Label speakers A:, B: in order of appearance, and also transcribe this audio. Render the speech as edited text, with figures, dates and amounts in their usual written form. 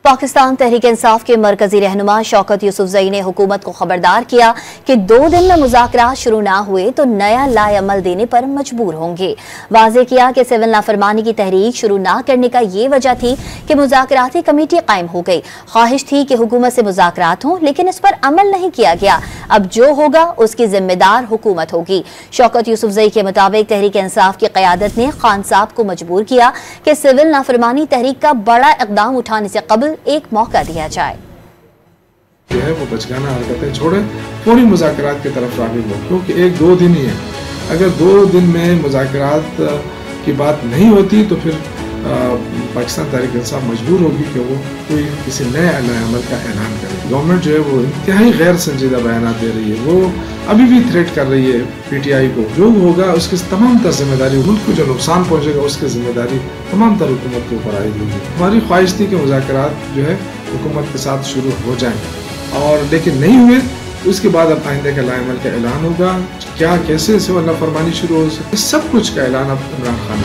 A: पाकिस्तान तहरीक इंसाफ के मरकजी रहनुमा शौकत यूसुफजई ने हुकूमत को खबरदार किया कि 2 दिन में मुज़ाकरात शुरू ना हुए तो नया लाएअमल देने पर मजबूर होंगे। वाज़ेह किया कि सिविल नाफरमानी की तहरीक शुरू ना करने का ये वजह थी कि मुज़ाकराती कमेटी कायम हो गई। ख्वाहिश थी कि हुकूमत से मुज़ाकरात हों, लेकिन इस पर अमल नहीं किया गया। अब जो होगा उसकी जिम्मेदार हुकूमत होगी। शौकत यूसुफजई के मुताबिक तहरीक इंसाफ की क़यादत ने खान साहब को मजबूर किया कि सिविल नाफरमानी तहरीक का बड़ा इक़दाम उठाने से कबल एक मौका दिया जाए।
B: जो है वो बचकाना हरकतें छोड़े, पूरी मुज़ाकरात की तरफ राग़िब हो, क्योंकि 1-2 दिन ही है। अगर 2 दिन में मुज़ाकरात की बात नहीं होती तो फिर पाकिस्तान तहरीक इंसाफ मजबूर होगी कि वो कोई किसी नए अमल का ऐलान करे। गवर्नमेंट जो है वो इंतहाई गैर संजीदा बयान दे रही है, वो अभी भी थ्रेट कर रही है PTI को। जो होगा उसकी तमाम तर जिम्मेदारी, मुल्क को जो नुकसान पहुंचेगा उसकी जिम्मेदारी तमाम तर हुकूमत के ऊपर आई होगी। हमारी ख्वाहिश थी कि मुज़ाकरात जो है हुकूमत के साथ शुरू हो जाएं, और लेकिन नहीं हुए। उसके बाद अब आइंदे का लाएअमल का ऐलान होगा, क्या कैसे सिविल नाफरमानी शुरू हो सकती है, सब कुछ का ऐलान अब इमरान खान